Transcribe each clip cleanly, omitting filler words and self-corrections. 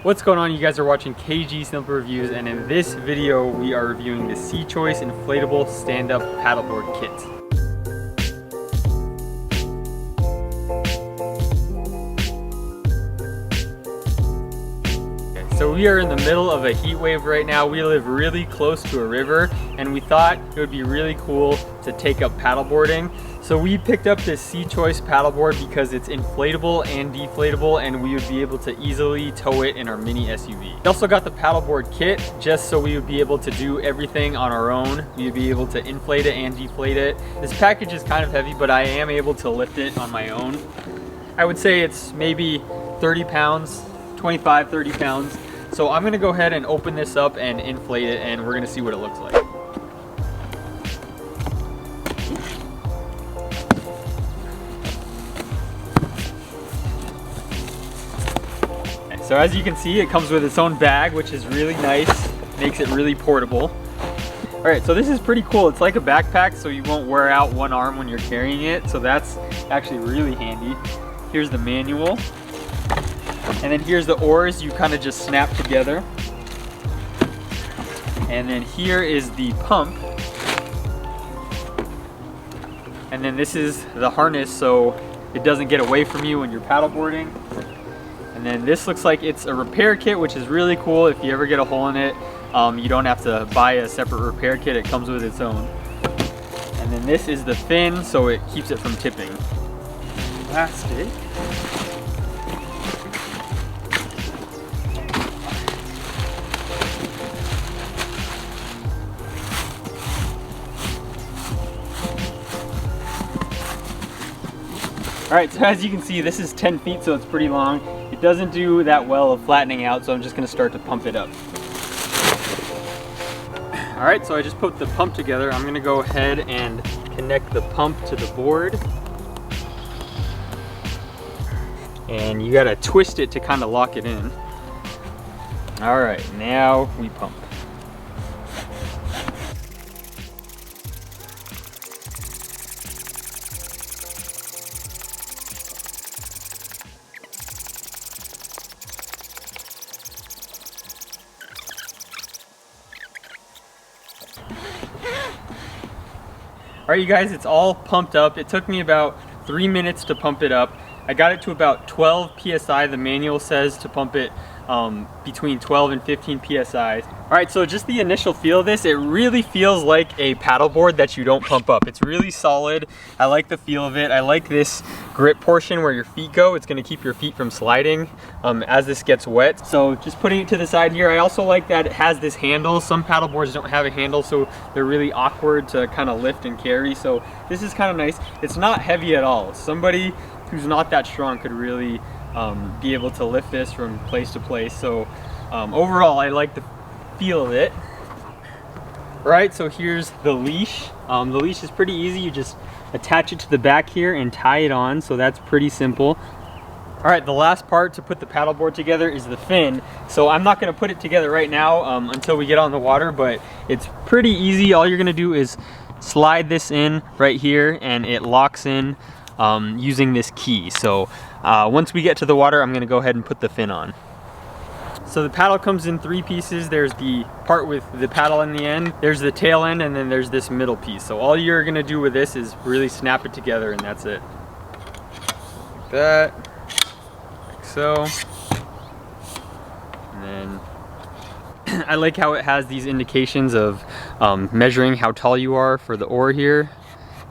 What's going on? You guys are watching KG Simple Reviews, and in this video we are reviewing the Seachoice Inflatable Stand-Up Paddle Board Kit. So we are in the middle of a heat wave right now. We live really close to a river, and we thought it would be really cool to take up paddleboarding. So we picked up this Seachoice paddleboard because it's inflatable and deflatable, and we would be able to easily tow it in our mini SUV. We also got the paddleboard kit just so we would be able to do everything on our own. We would be able to inflate it and deflate it. This package is kind of heavy, but I am able to lift it on my own. I would say it's maybe 30 pounds, 25, 30 pounds. So I'm gonna go ahead and open this up and inflate it, and we're gonna see what it looks like. So as you can see, it comes with its own bag, which is really nice, makes it really portable. All right, so this is pretty cool. It's like a backpack, so you won't wear out one arm when you're carrying it. So that's actually really handy. Here's the manual. And then here's the oars, you kind of just snap together. And then here is the pump. And then this is the harness, so it doesn't get away from you when you're paddleboarding. And then this looks like it's a repair kit, which is really cool. If you ever get a hole in it, you don't have to buy a separate repair kit. It comes with its own. And then this is the fin, so it keeps it from tipping. Plastic. Alright, so as you can see, this is 10 feet, so it's pretty long. It doesn't do that well of flattening out, so I'm just going to start to pump it up. Alright, so I just put the pump together. I'm going to go ahead and connect the pump to the board. And you got to twist it to kind of lock it in. Alright, now we pump. Alright you guys, it's all pumped up. It took me about 3 minutes to pump it up. I got it to about 12 PSI. The manual says to pump it between 12 and 15 PSI. Alright, so just the initial feel of this, it really feels like a paddleboard that you don't pump up. It's really solid. I like the feel of it. I like this grip portion where your feet go. It's going to keep your feet from sliding as this gets wet. So just putting it to the side here. I also like that it has this handle. Some paddleboards don't have a handle, so they're really awkward to kind of lift and carry. So this is kind of nice. It's not heavy at all. Somebody who's not that strong could really be able to lift this from place to place. So overall, I like the feel of it. Right, so here's the leash. The leash is pretty easy. You just attach it to the back here and tie it on, so that's pretty simple. All right, the last part to put the paddleboard together is the fin. So I'm not going to put it together right now until we get on the water, but it's pretty easy. All you're going to do is slide this in right here, and it locks in using this key. So once we get to the water, I'm going to go ahead and put the fin on. So the paddle comes in 3 pieces. There's the part with the paddle in the end, there's the tail end, and then there's this middle piece. So all you're going to do with this is really snap it together, and that's it. Like that, like so. And then I like how it has these indications of measuring how tall you are for the oar here.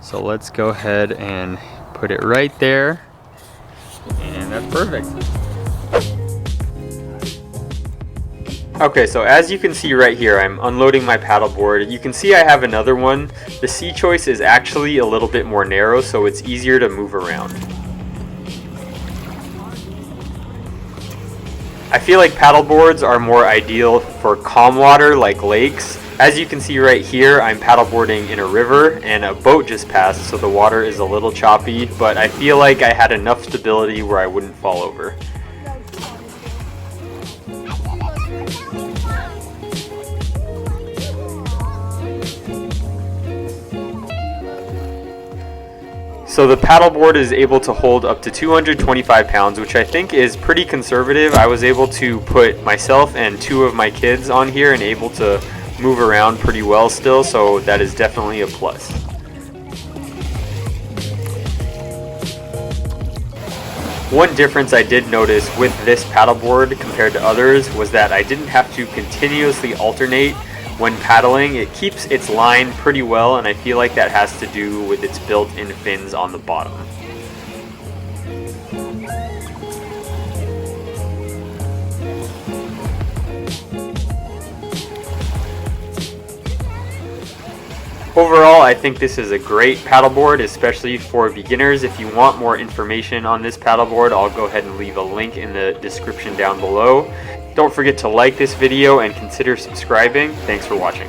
So let's go ahead and put it right there, and that's perfect. Okay, so as you can see right here, I'm unloading my paddleboard. You can see I have another one. The Seachoice is actually a little bit more narrow, so it's easier to move around. I feel like paddleboards are more ideal for calm water like lakes. As you can see right here, I'm paddleboarding in a river, and a boat just passed, so the water is a little choppy, but I feel like I had enough stability where I wouldn't fall over. So the paddleboard is able to hold up to 225 pounds, which I think is pretty conservative. I was able to put myself and 2 of my kids on here and able to move around pretty well still, so that is definitely a plus. One difference I did notice with this paddleboard compared to others was that I didn't have to continuously alternate when paddling. It keeps its line pretty well, and I feel like that has to do with its built-in fins on the bottom. Overall, I think this is a great paddleboard, especially for beginners. If you want more information on this paddleboard, I'll go ahead and leave a link in the description down below. Don't forget to like this video and consider subscribing. Thanks for watching.